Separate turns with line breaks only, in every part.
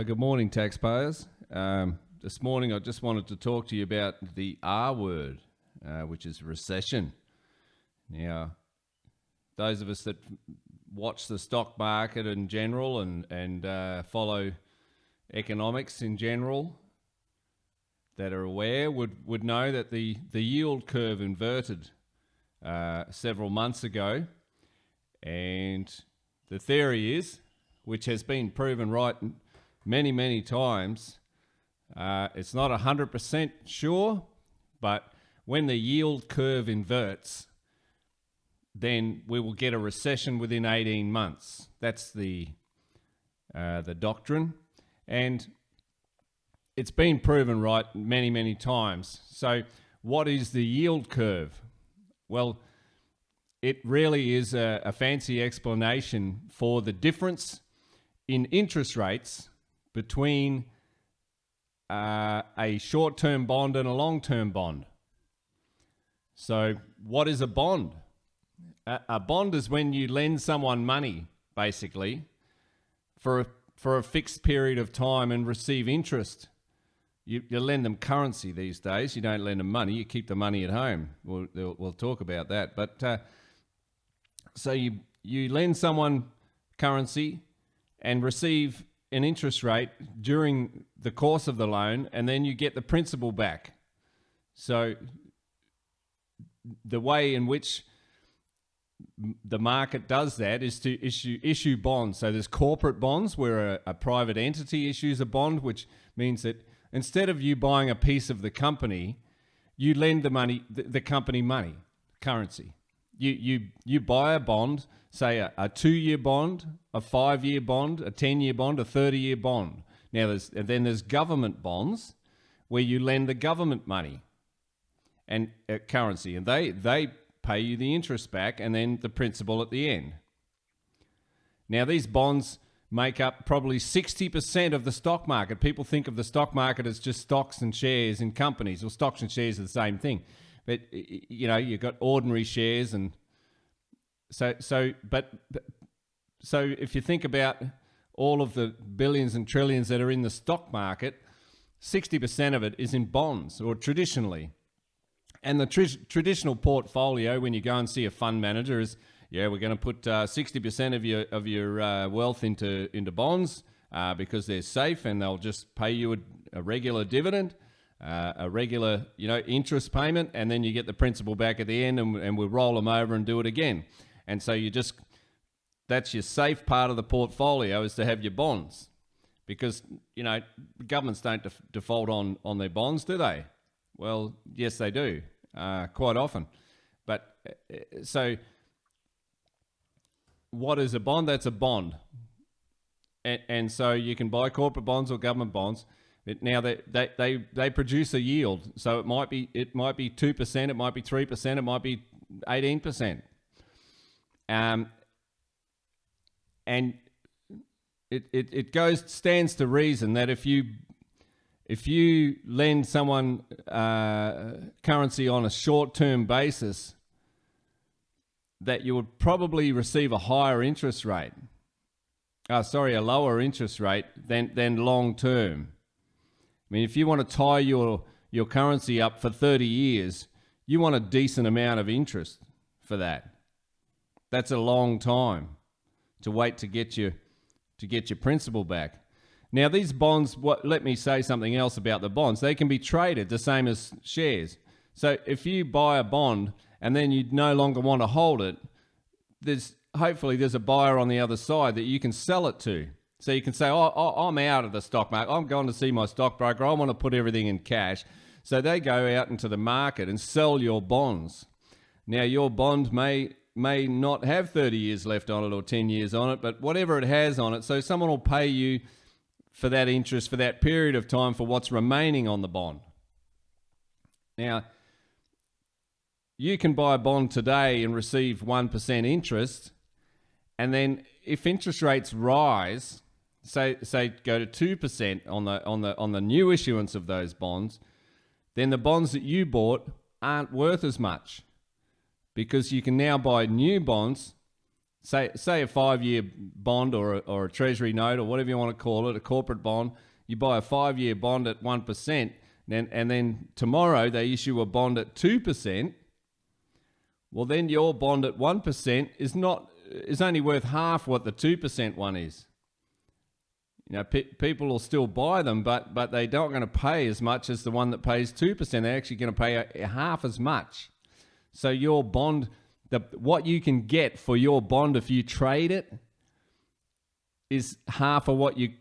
Good morning, taxpayers. This morning I just wanted to talk to you about the R word, which is recession. Now, those of us that watch the stock market in general and follow economics in general that are aware would know that the yield curve inverted several months ago, and the theory is, which has been proven right many times, it's not 100% sure, but when the yield curve inverts, then we will get a recession within 18 months. That's the doctrine, and it's been proven right many times. So what is the yield curve? Well, it really is a fancy explanation for the difference in interest rates between a short-term bond and a long-term bond. So what is a bond? A bond is when you lend someone money, basically, for a fixed period of time and receive interest. You lend them currency these days. You don't lend them money. You keep the money at home. We'll talk about that. But so you lend someone currency and receive an interest rate during the course of the loan, and then you get the principal back. So the way in which the market does that is to issue bonds. So there's corporate bonds where a private entity issues a bond, which means that instead of you buying a piece of the company, you lend the company money, currency. You buy a bond, say a 2-year bond, a 5-year bond, a 10-year bond, a 30-year bond. Now there's government bonds where you lend the government money and currency, and they pay you the interest back and then the principal at the end. Now these bonds make up probably 60% of the stock market. People think of the stock market as just stocks and shares in companies. Well, stocks and shares are the same thing. But, you know, you've got ordinary shares, and so if you think about all of the billions and trillions that are in the stock market, 60% of it is in bonds, or traditionally. And the traditional portfolio, when you go and see a fund manager, is, we're going to put 60% of your wealth into bonds because they're safe and they'll just pay you a regular dividend. A regular, interest payment, and then you get the principal back at the end, and we'll roll them over and do it again. And so that's your safe part of the portfolio, is to have your bonds, because, governments don't default on their bonds, do they? Well, yes, they do, quite often. But so what is a bond? That's a bond. And so you can buy corporate bonds or government bonds. Now they produce a yield, so it might be 2%, it might be 3%, it might be 18%, and it stands to reason that if you lend someone currency on a short-term basis, that you would probably receive a lower interest rate than long-term. I mean, if you want to tie your currency up for 30 years, you want a decent amount of interest for that. That's a long time to wait to get your principal back. Now, these bonds, let me say something else about the bonds. They can be traded the same as shares. So if you buy a bond and then you no longer want to hold it, hopefully there's a buyer on the other side that you can sell it to. So you can say, I'm out of the stock market. I'm going to see my stockbroker. I want to put everything in cash. So they go out into the market and sell your bonds. Now, your bond may not have 30 years left on it or 10 years on it, but whatever it has on it, so someone will pay you for that interest for that period of time for what's remaining on the bond. Now, you can buy a bond today and receive 1% interest, and then if interest rates rise, say go to 2% on the new issuance of those bonds, then the bonds that you bought aren't worth as much, because you can now buy new bonds say a 5-year bond or a treasury note or whatever you want to call it, a corporate bond. You buy a 5-year bond at 1%, and then tomorrow they issue a bond at 2%. Well, then your bond at 1% is only worth half what the 2% one is. You know, people will still buy them, but they're not going to pay as much as the one that pays 2%. They're actually going to pay half as much. So your bond, what you can get for your bond if you trade it, is half of what you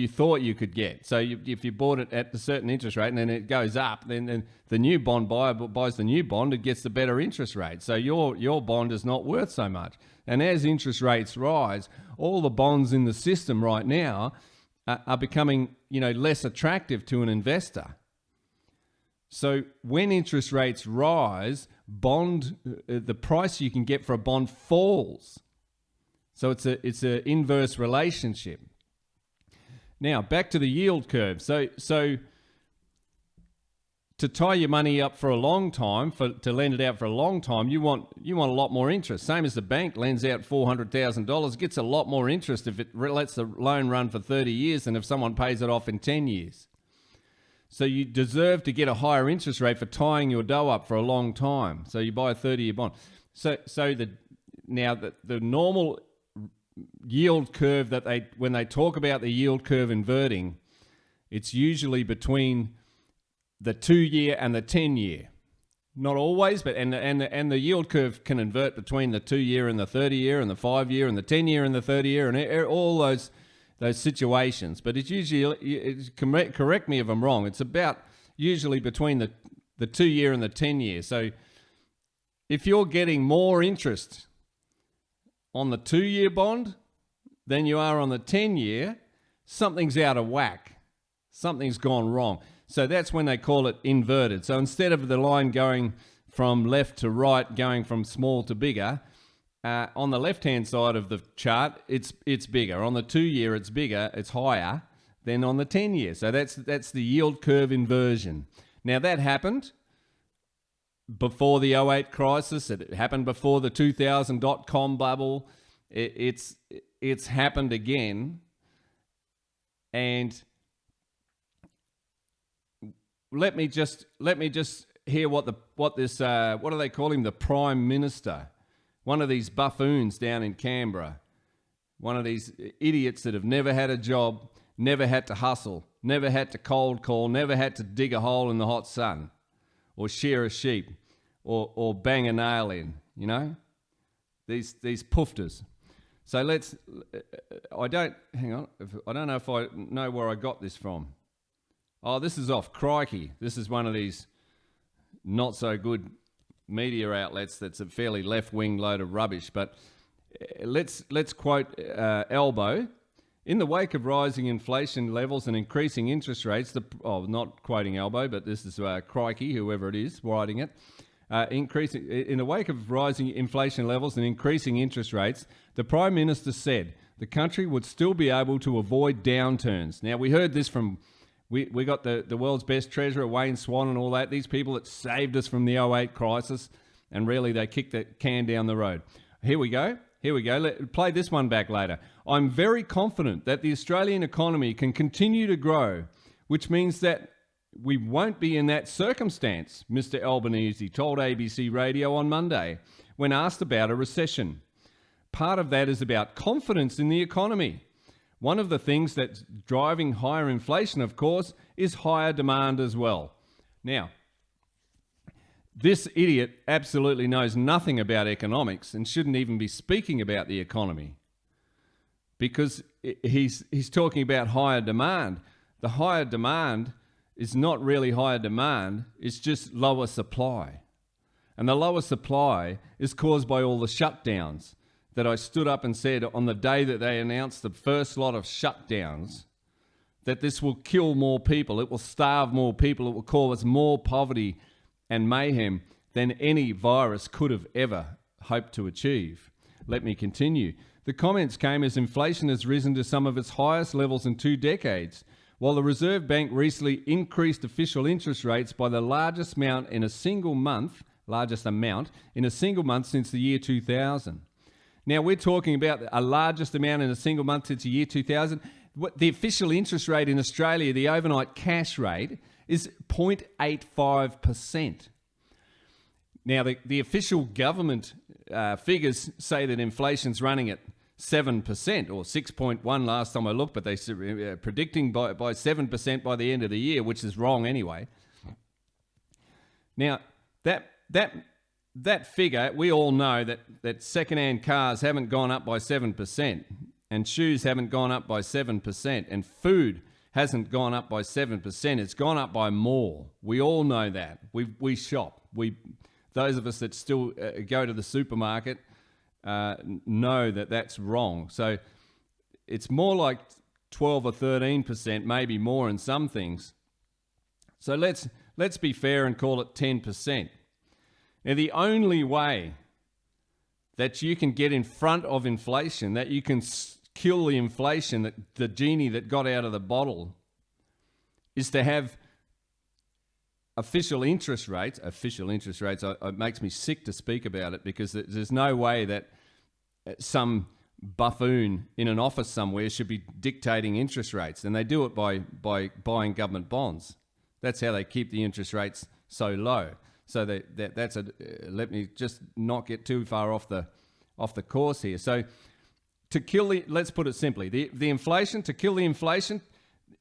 thought you could get. So if you bought it at a certain interest rate and then it goes up, then the new bond buyer buys the new bond, it gets the better interest rate. So your bond is not worth so much. And as interest rates rise, all the bonds in the system right now are becoming, less attractive to an investor. So when interest rates rise, the price you can get for a bond falls. So it's a inverse relationship. Now, back to the yield curve. So to tie your money up for a long time, to lend it out for a long time, you want a lot more interest. Same as the bank lends out $400,000, gets a lot more interest if it lets the loan run for 30 years than if someone pays it off in 10 years. So you deserve to get a higher interest rate for tying your dough up for a long time. So you buy a 30-year bond. So the normal yield curve when they talk about the yield curve inverting, it's usually between the 2-year and the 10-year. Not always, but and the yield curve can invert between the 2-year and the 30-year and the 5-year and the 10-year and the 30-year and all those situations. But it's usually, correct me if I'm wrong, it's about usually between the 2-year and the 10-year. So if you're getting more interest on the 2-year bond than you are on the 10-year, something's out of whack. Something's gone wrong. So that's when they call it inverted. So instead of the line going from left to right, going from small to bigger, on the left-hand side of the chart, it's bigger. On the 2-year, it's bigger, it's higher than on the 10-year. So that's the yield curve inversion. Now that happened before the 2008 crisis. It happened before the 2000 dot-com bubble. It's happened again. And let me just hear what do they call him? The Prime Minister. One of these buffoons down in Canberra. One of these idiots that have never had a job, never had to hustle, never had to cold call, never had to dig a hole in the hot sun or shear a sheep or bang a nail in, These poofters. So I don't know if I know where I got this from. Oh, this is off Crikey. This is one of these not so good media outlets that's a fairly left-wing load of rubbish. But let's quote Elbow. In the wake of rising inflation levels and increasing interest rates, not quoting Elbow, but this is Crikey, whoever it is writing it. In the wake of rising inflation levels and increasing interest rates, the Prime Minister said the country would still be able to avoid downturns. Now, we heard this from, we got the world's best treasurer, Wayne Swan, and all that, these people that saved us from the 2008 crisis, and really they kicked the can down the road. Here we go. Play this one back later. I'm very confident that the Australian economy can continue to grow, which means that we won't be in that circumstance, Mr. Albanese told ABC Radio on Monday when asked about a recession. Part of that is about confidence in the economy. One of the things that's driving higher inflation, of course, is higher demand as well. Now, this idiot absolutely knows nothing about economics and shouldn't even be speaking about the economy because he's talking about higher demand. The higher demand is not really higher demand, it's just lower supply. And the lower supply is caused by all the shutdowns that I stood up and said on the day that they announced the first lot of shutdowns, that this will kill more people, it will starve more people, it will cause more poverty and mayhem than any virus could have ever hoped to achieve. Let me continue. The comments came as inflation has risen to some of its highest levels in 2 decades, while the Reserve Bank recently increased official interest rates by the largest amount in a single month since the year 2000. Now, we're talking about a largest amount in a single month since the year 2000. The official interest rate in Australia, the overnight cash rate, is 0.85%. Now, the official government figures say that inflation's running at 7% or 6.1 last time I looked, but they're predicting by 7% by the end of the year, which is wrong anyway. Now, that figure, we all know that second-hand cars haven't gone up by 7%, and shoes haven't gone up by 7%, and food hasn't gone up by 7%. It's gone up by more. We all know that. We shop. Those of us that still go to the supermarket know that that's wrong. So it's more like 12 or 13%, maybe more in some things. So let's be fair and call it 10%. Now, the only way that you can get in front of inflation, that you can kill the inflation, that the genie that got out of the bottle, is to have official interest rates. It makes me sick to speak about it, because there's no way that some buffoon in an office somewhere should be dictating interest rates, and they do it by buying government bonds. That's how they keep the interest rates so low. So that's let me just not get too far off the course here. So let's put it simply, the inflation, to kill the inflation,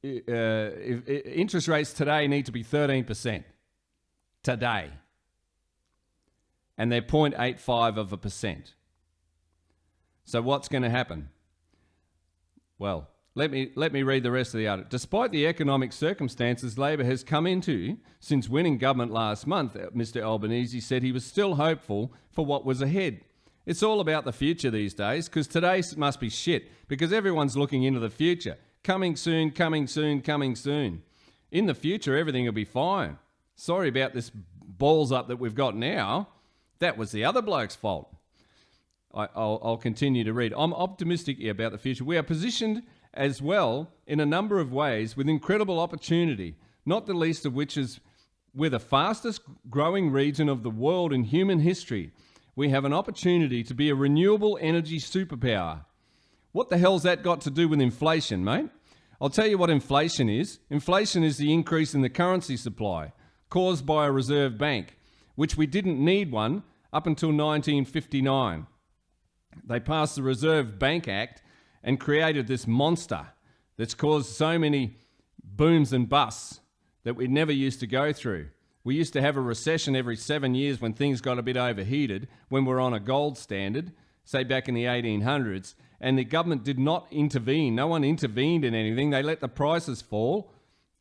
interest rates today need to be 13% today, and they're 0.85%. So what's going to happen? Well, let me read the rest of the article. Despite the economic circumstances Labor has come into since winning government last month, Mr. Albanese said he was still hopeful for what was ahead. It's all about the future these days, because today must be shit, because everyone's looking into the future. Coming soon, coming soon, coming soon. In the future, everything will be fine. Sorry about this balls up that we've got now. That was the other bloke's fault. I'll continue to read. I'm optimistic about the future. We are positioned as well in a number of ways with incredible opportunity, not the least of which is we're the fastest growing region of the world in human history. We have an opportunity to be a renewable energy superpower. What the hell's that got to do with inflation, mate? I'll tell you what inflation is. Inflation is the increase in the currency supply caused by a reserve bank, which we didn't need one up until 1959. They passed the Reserve Bank Act and created this monster that's caused so many booms and busts that we never used to go through. We used to have a recession every 7 years when things got a bit overheated, when we're on a gold standard, say back in the 1800s, and the government did not intervene. No one intervened in anything. They let the prices fall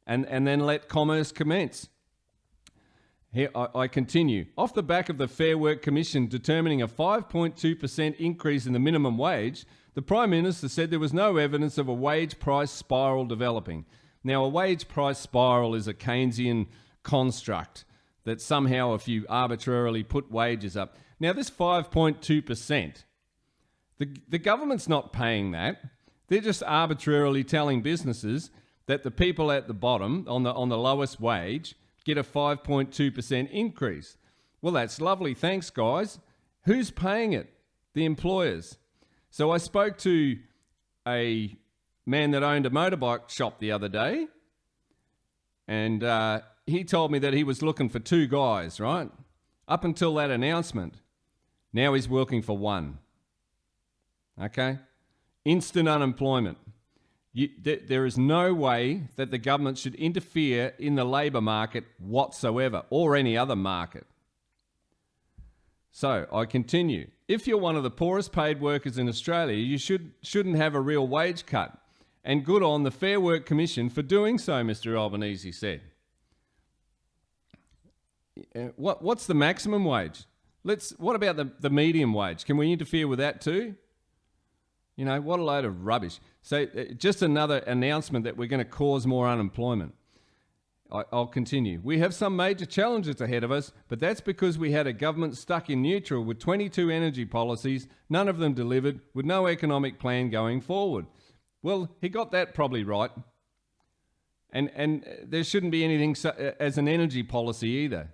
and then let commerce commence. Here I continue. Off the back of the Fair Work Commission determining a 5.2% increase in the minimum wage, the Prime Minister said there was no evidence of a wage price spiral developing. Now, a wage price spiral is a Keynesian construct that somehow if you arbitrarily put wages up. Now, this 5.2%, the government's not paying that. They're just arbitrarily telling businesses that the people at the bottom, on the lowest wage, get a 5.2% increase. Well, that's lovely. Thanks, guys. Who's paying it? The employers. So I spoke to a man that owned a motorbike shop the other day, and he told me that he was looking for 2 guys, right? Up until that announcement. Now he's working for 1. Okay? Instant unemployment. There is no way that the government should interfere in the labour market whatsoever, or any other market. So I continue. If you're one of the poorest paid workers in Australia, you shouldn't have a real wage cut. And good on the Fair Work Commission for doing so, Mr. Albanese said. What's the maximum wage? What about the medium wage? Can we interfere with that too? You know, what a load of rubbish. So just another announcement that we're going to cause more unemployment. I'll continue. We have some major challenges ahead of us, but that's because we had a government stuck in neutral with 22 energy policies, none of them delivered, with no economic plan going forward. Well, he got that probably right. And there shouldn't be anything as an energy policy either.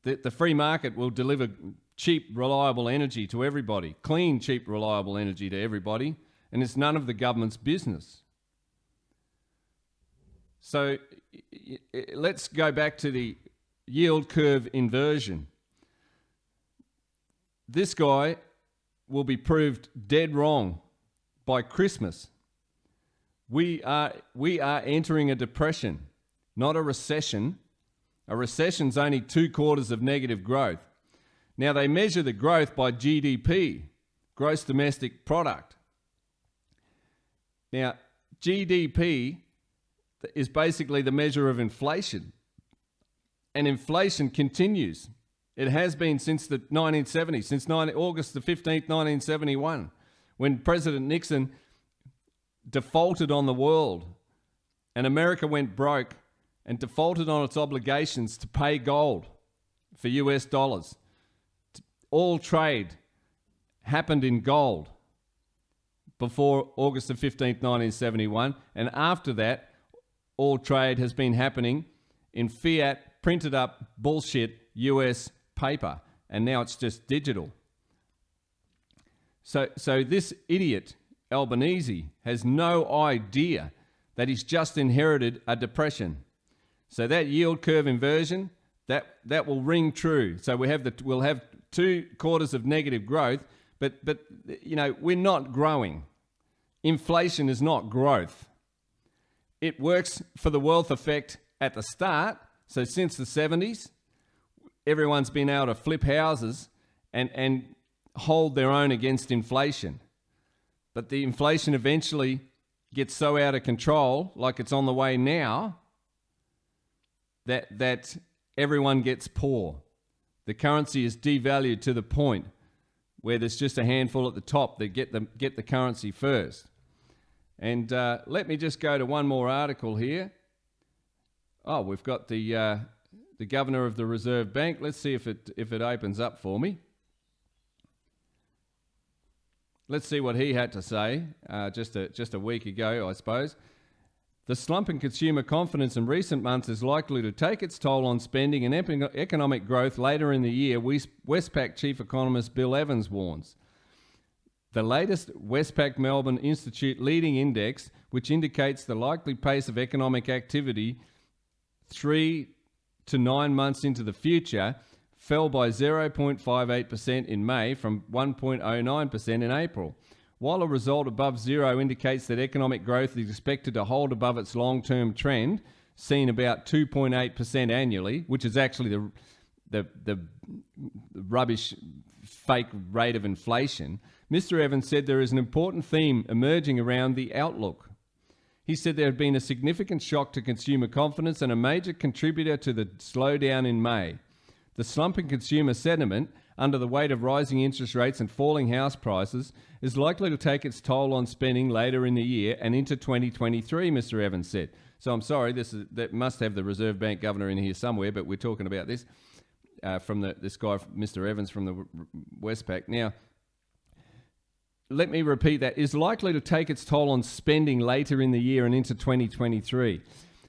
The free market will deliver cheap, reliable energy to everybody, clean, cheap, reliable energy to everybody, and it's none of the government's business. So let's go back to the yield curve inversion. This guy will be proved dead wrong by Christmas. We are entering a depression, not a recession. A recession's only 2 quarters of negative growth. Now, they measure the growth by GDP, gross domestic product. Now, GDP is basically the measure of inflation. And inflation continues. It has been since the 1970s, since August the 15th, 1971, when President Nixon defaulted on the world and America went broke and defaulted on its obligations to pay gold for US dollars. All trade happened in gold before August the 15th, 1971, and after that, all trade has been happening in fiat, printed up bullshit US paper, and now it's just digital. So this idiot, Albanese, has no idea that he's just inherited a depression. So that yield curve inversion, that will ring true. So we'll have 2 quarters of negative growth, but you know, we're not growing. Inflation is not growth. It works for the wealth effect at the start. So since the 70s, everyone's been able to flip houses and hold their own against inflation. But the inflation eventually gets so out of control, like it's on the way now, that everyone gets poor. The currency is devalued to the point where there's just a handful at the top that get the currency first. And let me just go to one more article here. Oh, we've got the governor of the Reserve Bank. Let's see if it opens up for me. Let's see what he had to say just a week ago, I suppose. The slump in consumer confidence in recent months is likely to take its toll on spending and economic growth later in the year, Westpac Chief Economist Bill Evans warns. The latest Westpac Melbourne Institute leading index, which indicates the likely pace of economic activity 3 to 9 months into the future, fell by 0.58% in May from 1.09% in April. While a result above zero indicates that economic growth is expected to hold above its long-term trend, seen about 2.8% annually, which is actually the rubbish fake rate of inflation, Mr. Evans said there is an important theme emerging around the outlook. He said there had been a significant shock to consumer confidence and a major contributor to the slowdown in May. The slump in consumer sentiment, under the weight of rising interest rates and falling house prices, is likely to take its toll on spending later in the year and into 2023, Mr. Evans said. So I'm sorry, that must have the Reserve Bank governor in here somewhere, but we're talking about this from this guy, Mr. Evans from the Westpac. Now, let me repeat that, is likely to take its toll on spending later in the year and into 2023.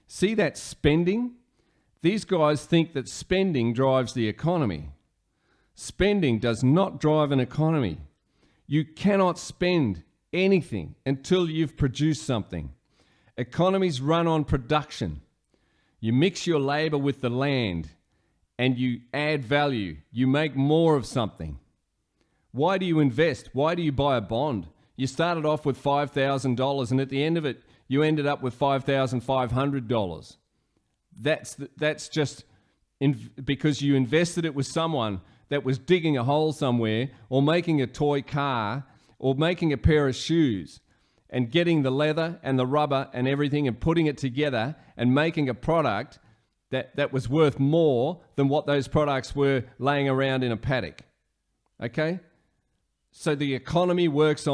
See that spending? These guys think that spending drives the economy. Spending does not drive an economy. You cannot spend anything until you've produced something. Economies run on production. You mix your labor with the land and you add value. You make more of something. Why do you invest? Why do you buy a bond? You started off with $5,000 and at the end of it, you ended up with $5,500. That's just because you invested it with someone that was digging a hole somewhere or making a toy car or making a pair of shoes and getting the leather and the rubber and everything and putting it together and making a product that was worth more than what those products were laying around in a paddock. Okay? So the economy runs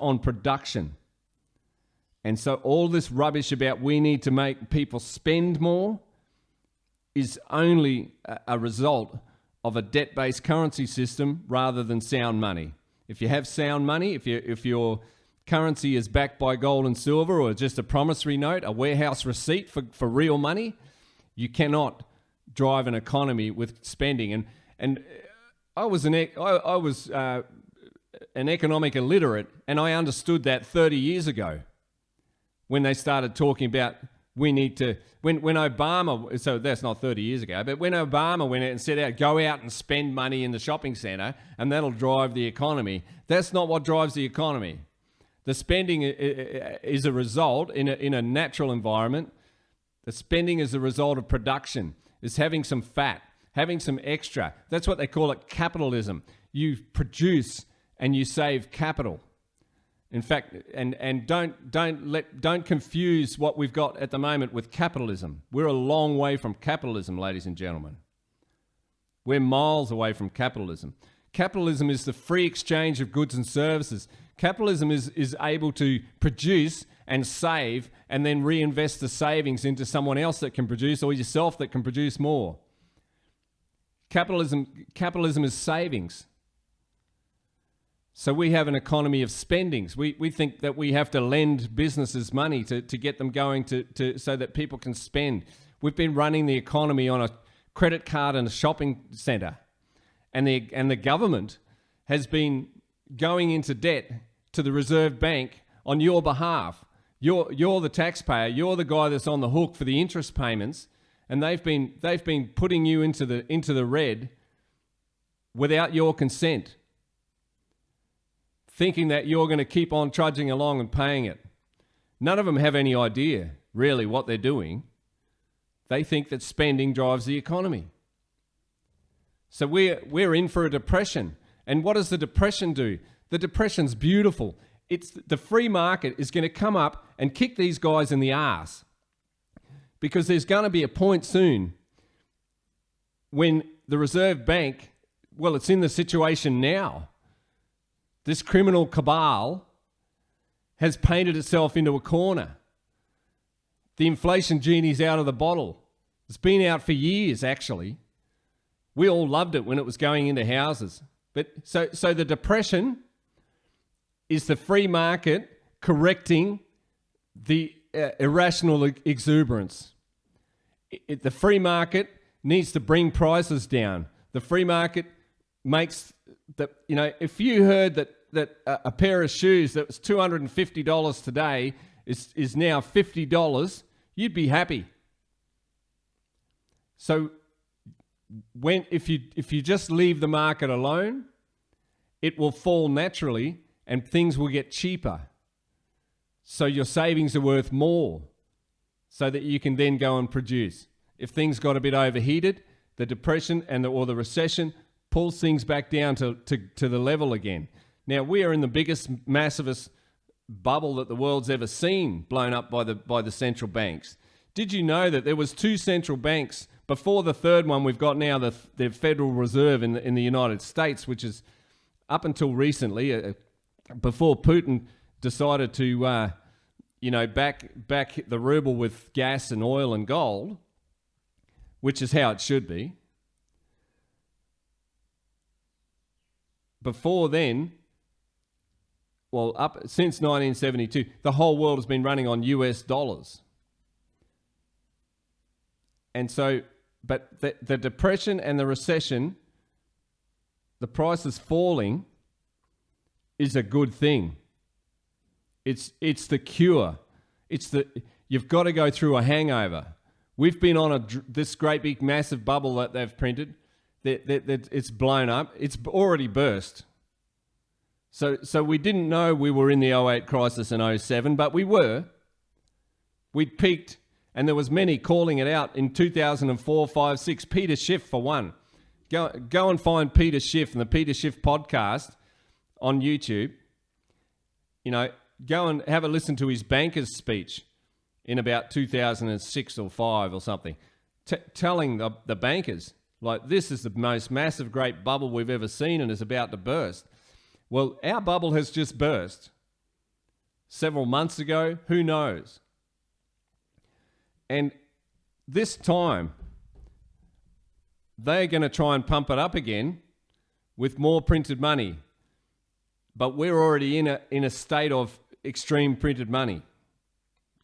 on production. And so all this rubbish about we need to make people spend more is only a result of a debt-based currency system rather than sound money. If you have sound money, if your currency is backed by gold and silver or just a promissory note, a warehouse receipt for real money, you cannot drive an economy with spending. And I was an economic illiterate, and I understood that 30 years ago when they started talking about we need to, when Obama, so that's not 30 years ago, but when Obama went out and said, go out and spend money in the shopping centre and that'll drive the economy. That's not what drives the economy. The spending is a result in a natural environment. The spending is a result of production. It's having some fat, having some extra. That's what they call it, capitalism. You produce and you save capital. In fact, and don't confuse what we've got at the moment with capitalism. We're a long way from capitalism, ladies and gentlemen. We're miles away from capitalism. Capitalism is the free exchange of goods and services. Capitalism is able to produce and save and then reinvest the savings into someone else that can produce, or yourself that can produce more. Capitalism is savings. So we have an economy of spendings. We think that we have to lend businesses money to get them going so that people can spend. We've been running the economy on a credit card and a shopping centre. And the government has been going into debt to the Reserve Bank on your behalf. You're the taxpayer. You're the guy that's on the hook for the interest payments, and they've been putting you into the red without your consent, thinking that you're going to keep on trudging along and paying it. None of them have any idea, really, what they're doing. They think that spending drives the economy. So we're in for a depression. And what does the depression do? The depression's beautiful. It's the free market is going to come up and kick these guys in the arse. Because there's going to be a point soon when the Reserve Bank, well, it's in the situation now. This criminal cabal has painted itself into a corner. The inflation genie's out of the bottle. It's been out for years, actually. We all loved it when it was going into houses. But so the depression is the free market correcting the irrational exuberance. The free market needs to bring prices down. The free market makes that, if you heard that a pair of shoes that was $250 today is now $50, you'd be happy. So if you just leave the market alone, it will fall naturally and things will get cheaper. So your savings are worth more so that you can then go and produce. If things got a bit overheated, the depression or the recession pulls things back down to the level again. Now, we are in the biggest, massivest bubble that the world's ever seen, blown up by the central banks. Did you know that there was 2 central banks before the third one we've got now, the Federal Reserve in the United States, which is up until recently, before Putin decided to back the ruble with gas and oil and gold, which is how it should be. Before then, up since 1972, the whole world has been running on US dollars. And so, but the depression and the recession, the prices falling, is a good thing. It's the cure. You've got to go through a hangover. We've been on this great big massive bubble that they've printed. That it's blown up. It's already burst. So we didn't know we were in the 08 crisis in 07, but we were. We'd peaked, and there was many calling it out in 2004, 5, 6. Peter Schiff, for one. Go and find Peter Schiff and the Peter Schiff podcast on YouTube. Go and have a listen to his banker's speech in about 2006 or 5 or something, telling the bankers, like, this is the most massive great bubble we've ever seen and is about to burst. Well, our bubble has just burst. Several months ago, who knows? And this time, they're going to try and pump it up again with more printed money. But we're already in a state of extreme printed money.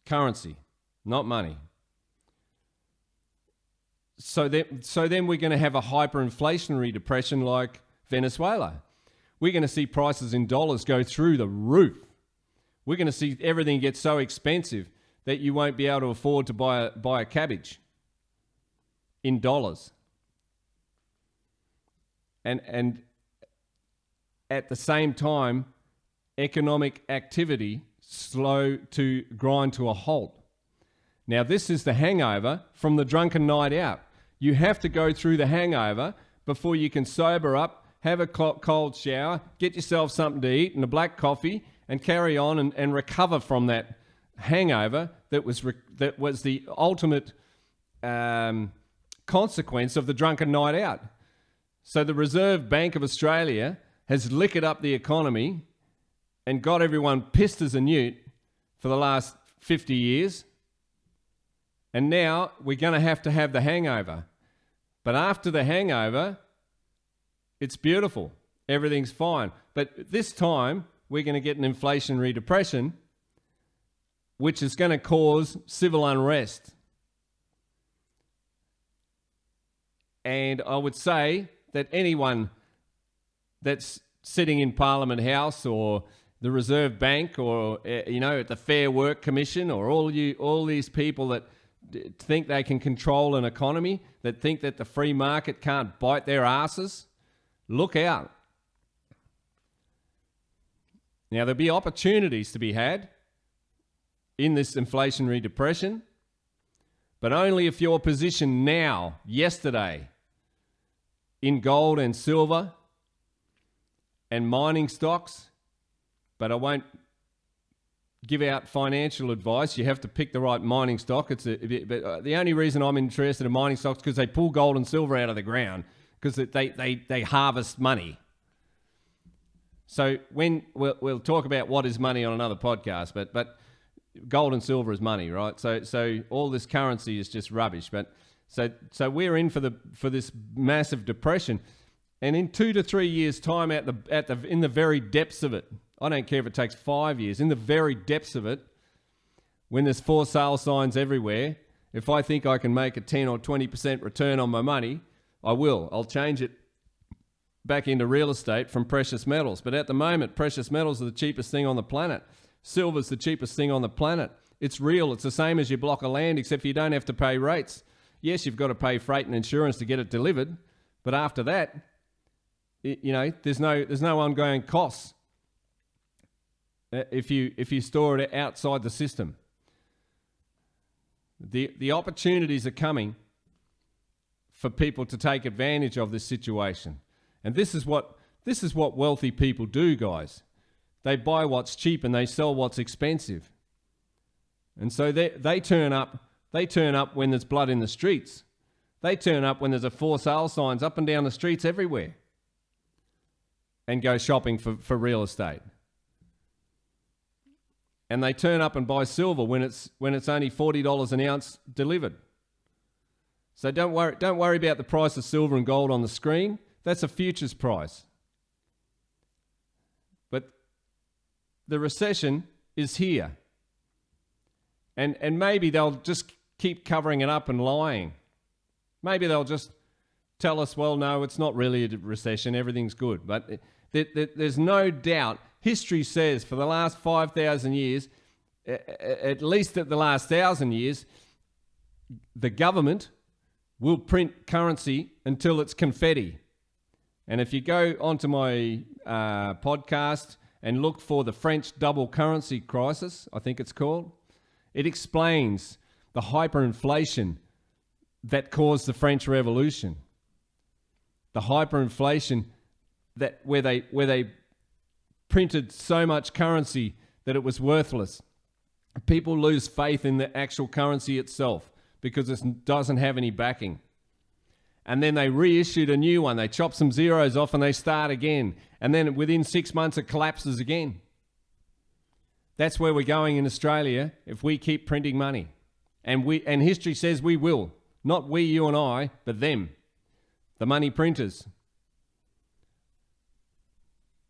Currency, not money. So then we're going to have a hyperinflationary depression like Venezuela. We're going to see prices in dollars go through the roof. We're going to see everything get so expensive that you won't be able to afford to buy a cabbage in dollars. And at the same time, economic activity slow to grind to a halt. Now, this is the hangover from the drunken night out. You have to go through the hangover before you can sober up, have a cold shower, get yourself something to eat and a black coffee, and carry on and recover from that hangover that was the ultimate consequence of the drunken night out. So the Reserve Bank of Australia has liquored up the economy and got everyone pissed as a newt for the last 50 years. And now we're going to have the hangover. But after the hangover, it's beautiful. Everything's fine. But this time, we're going to get an inflationary depression, which is going to cause civil unrest. And I would say that anyone that's sitting in Parliament House or the Reserve Bank or, at the Fair Work Commission or all these people that think they can control an economy, that think that the free market can't bite their asses, look out. Now, there'll be opportunities to be had in this inflationary depression, but only if you're positioned now, yesterday, in gold and silver and mining stocks. But I won't give out financial advice. You have to pick the right mining stock. But the only reason I'm interested in mining stocks is because they pull gold and silver out of the ground, because they harvest money. So when we'll talk about what is money on another podcast, but gold and silver is money, right? So all this currency is just rubbish. But so we're in for this massive depression, and in 2 to 3 years' time, in the very depths of it, I don't care if it takes 5 years, in the very depths of it, when there's for sale signs everywhere, if I think I can make a 10 or 20% return on my money, I will. I'll change it back into real estate from precious metals. But at the moment, precious metals are the cheapest thing on the planet. Silver's the cheapest thing on the planet. It's real. It's the same as your block of land, except you don't have to pay rates. Yes, you've got to pay freight and insurance to get it delivered, but after that, there's no ongoing costs if you store it outside the system. The opportunities are coming for people to take advantage of this situation. And this is what wealthy people do, guys. They buy what's cheap and they sell what's expensive. And so they turn up when there's blood in the streets. They turn up when there's a for sale signs up and down the streets everywhere, and go shopping for real estate. And they turn up and buy silver when it's only $40 an ounce delivered. So don't worry about the price of silver and gold on the screen. That's a futures price. But the recession is here. And maybe they'll just keep covering it up and lying. Maybe they'll just tell us, well, no, it's not really a recession, everything's good. But there's no doubt, history says for the last 5,000 years, at least at the last 1,000 years, the government will print currency until it's confetti. And if you go onto my podcast and look for the French double currency crisis, I think it's called, it explains the hyperinflation that caused the French Revolution. The hyperinflation where they printed so much currency that it was worthless. People lose faith in the actual currency itself because it doesn't have any backing. And then they reissued a new one. They chop some zeros off and they start again. And then within 6 months, it collapses again. That's where we're going in Australia if we keep printing money. And history says we will. Not we, you and I, but them. The money printers.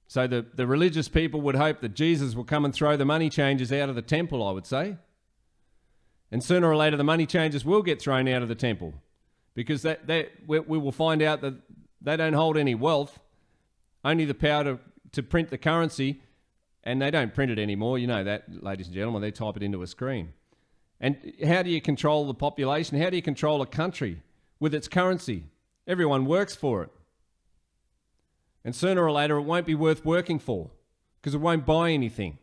So the religious people would hope that Jesus will come and throw the money changers out of the temple, I would say. And sooner or later, the money changers will get thrown out of the temple. because we will find out that they don't hold any wealth, only the power to print the currency, and they don't print it anymore. You know that, ladies and gentlemen, they type it into a screen. And how do you control the population? How do you control a country with its currency? Everyone works for it. And sooner or later, it won't be worth working for because it won't buy anything.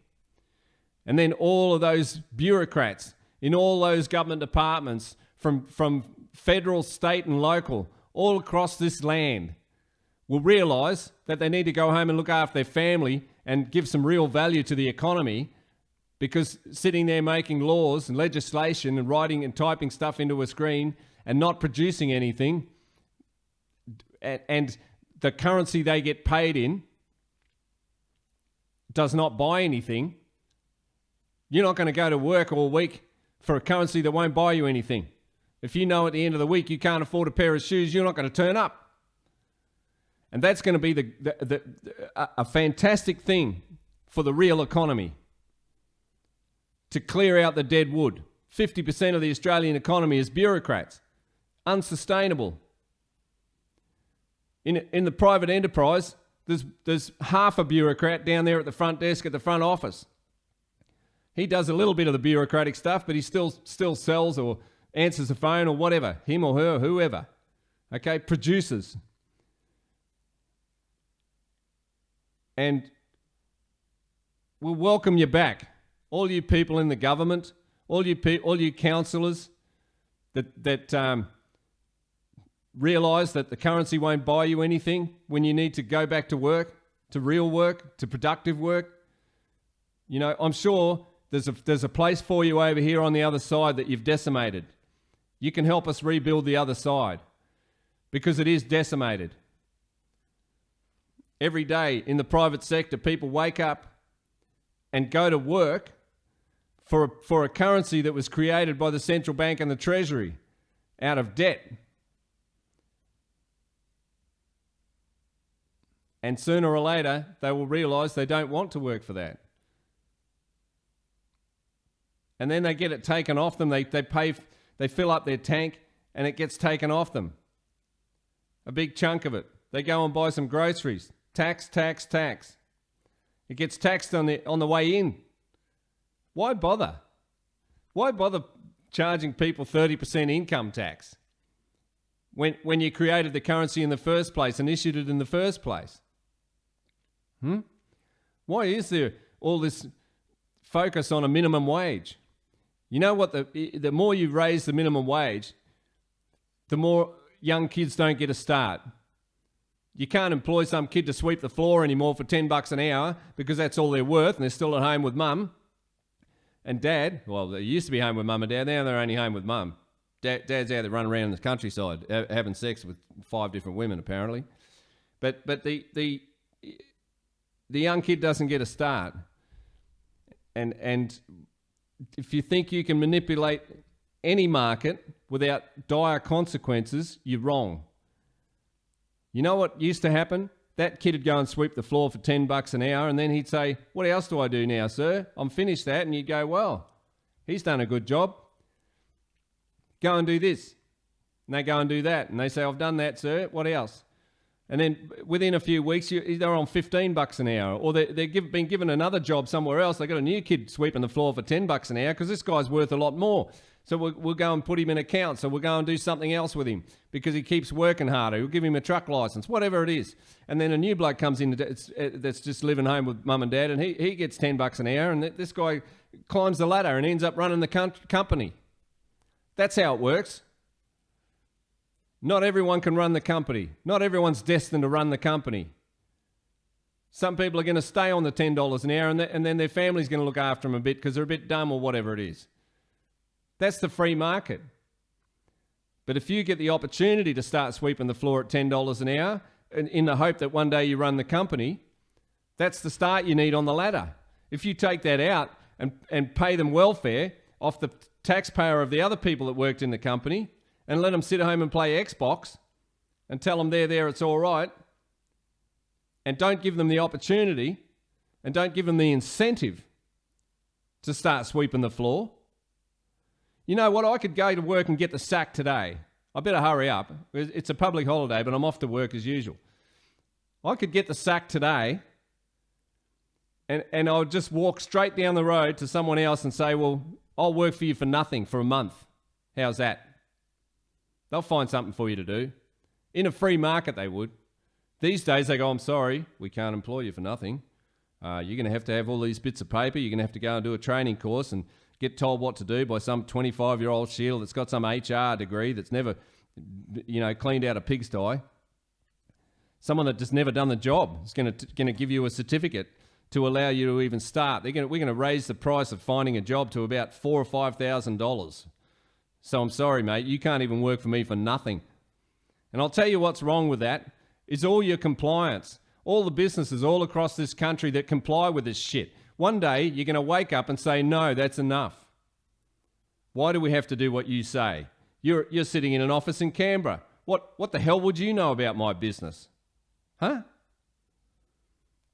And then all of those bureaucrats in all those government departments from federal, state and local, all across this land, will realise that they need to go home and look after their family and give some real value to the economy, because sitting there making laws and legislation and writing and typing stuff into a screen and not producing anything, and the currency they get paid in does not buy anything, you're not going to go to work all week for a currency that won't buy you anything. If you know at the end of the week you can't afford a pair of shoes, you're not going to turn up. And that's going to be a fantastic thing for the real economy, to clear out the dead wood. 50% of the Australian economy is bureaucrats. Unsustainable. In the private enterprise, there's half a bureaucrat down there at the front desk at the front office. He does a little bit of the bureaucratic stuff, but he still sells or answers the phone or whatever, him or her, whoever. Okay, produces. And we'll welcome you back. All you people in the government, all you councillors that realise that the currency won't buy you anything when you need to go back to work, to real work, to productive work. You know, I'm sure there's a place for you over here on the other side that you've decimated. You can help us rebuild the other side, because it is decimated. Every day in the private sector, people wake up and go to work for a currency that was created by the central bank and the treasury out of debt. And sooner or later, they will realise they don't want to work for that. And then they get it taken off them. They fill up their tank and it gets taken off them. A big chunk of it. They go and buy some groceries. Tax, tax, tax. It gets taxed on the way in. Why bother? Why bother charging people 30% income tax when you created the currency in the first place and issued it in the first place? Why is there all this focus on a minimum wage? You know what? The more you raise the minimum wage, the more young kids don't get a start. You can't employ some kid to sweep the floor anymore for $10 an hour because that's all they're worth, and they're still at home with mum and dad. Well, they used to be home with mum and dad. Now they're only home with mum. Dad's out there running around in the countryside having sex with 5 different women, apparently. But the young kid doesn't get a start. And if you think you can manipulate any market without dire consequences, you're wrong. You know what used to happen? That kid would go and sweep the floor for $10 an hour, and then he'd say, "What else do I do now, sir? I'm finished that." And you'd go, "Well, he's done a good job. Go and do this." And they go and do that. And they say, "I've done that, sir. What else?" And then within a few weeks, they're on $15 an hour. Or they've been given another job somewhere else. They got a new kid sweeping the floor for $10 an hour because this guy's worth a lot more. So we'll go and put him in accounts. So we'll go and do something else with him because he keeps working harder. We'll give him a truck license, whatever it is. And then a new bloke comes in that's just living home with mum and dad, and he gets $10 an hour. And this guy climbs the ladder and ends up running the company. That's how it works. Not everyone can run the company. Not everyone's destined to run the company. Some people are going to stay on the $10 an hour, and then their family's going to look after them a bit because they're a bit dumb or whatever it is. That's the free market. But if you get the opportunity to start sweeping the floor at $10 an hour in the hope that one day you run the company, that's the start you need on the ladder. If you take that out and pay them welfare off the taxpayer of the other people that worked in the company and let them sit at home and play Xbox and tell them they're there, it's all right, and don't give them the opportunity and don't give them the incentive to start sweeping the floor. You know what? I could go to work and get the sack today. I better hurry up. It's a public holiday, but I'm off to work as usual. I could get the sack today and I'll just walk straight down the road to someone else and say, well, I'll work for you for nothing for a month. How's that? They'll find something for you to do. In a free market, they would. These days, they go, I'm sorry, we can't employ you for nothing. You're going to have all these bits of paper. You're going to have to go and do a training course and get told what to do by some 25-year-old shield that's got some HR degree that's never, cleaned out a pigsty. Someone that just never done the job is going to give you a certificate to allow you to even start. We're going to raise the price of finding a job to about $4,000 or $5,000. So I'm sorry, mate, you can't even work for me for nothing. And I'll tell you what's wrong with that is all your compliance. All the businesses all across this country that comply with this shit. One day, you're going to wake up and say, no, that's enough. Why do we have to do what you say? You're sitting in an office in Canberra. What the hell would you know about my business? Huh?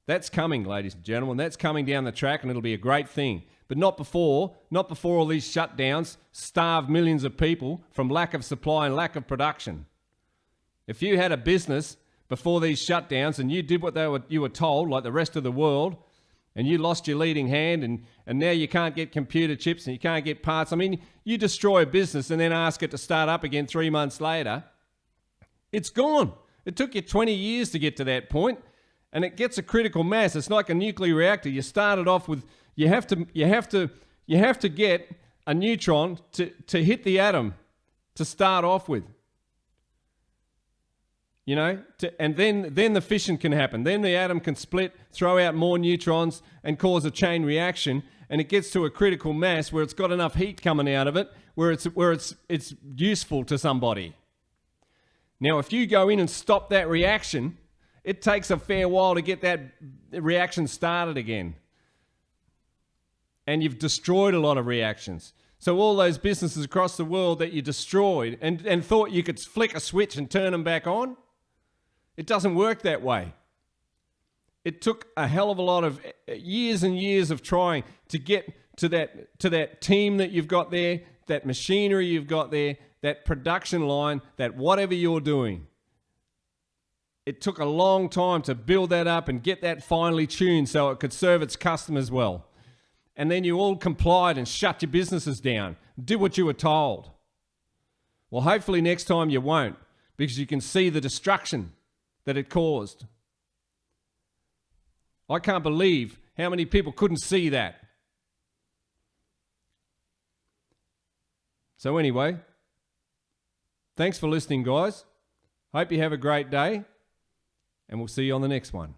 That's coming, ladies and gentlemen. That's coming down the track, and it'll be a great thing. But not before all these shutdowns starve millions of people from lack of supply and lack of production. If you had a business before these shutdowns and you did what you were told, like the rest of the world, and you lost your leading hand and now you can't get computer chips and you can't get parts. I mean, you destroy a business and then ask it to start up again 3 months later. It's gone. It took you 20 years to get to that point, and it gets a critical mass. It's like a nuclear reactor. You started off with you have to get a neutron to hit the atom to start off with. And then the fission can happen. Then the atom can split, throw out more neutrons and cause a chain reaction, and it gets to a critical mass where it's got enough heat coming out of it where it's useful to somebody. Now, if you go in and stop that reaction, it takes a fair while to get that reaction started again. And you've destroyed a lot of reactions. So all those businesses across the world that you destroyed and thought you could flick a switch and turn them back on, it doesn't work that way. It took a hell of a lot of years and years of trying to get to that team that you've got there, that machinery you've got there, that production line, that whatever you're doing. It took a long time to build that up and get that finely tuned so it could serve its customers well. And then you all complied and shut your businesses down, did what you were told. Well, hopefully next time you won't, because you can see the destruction that it caused. I can't believe how many people couldn't see that. So anyway, thanks for listening, guys. Hope you have a great day, and we'll see you on the next one.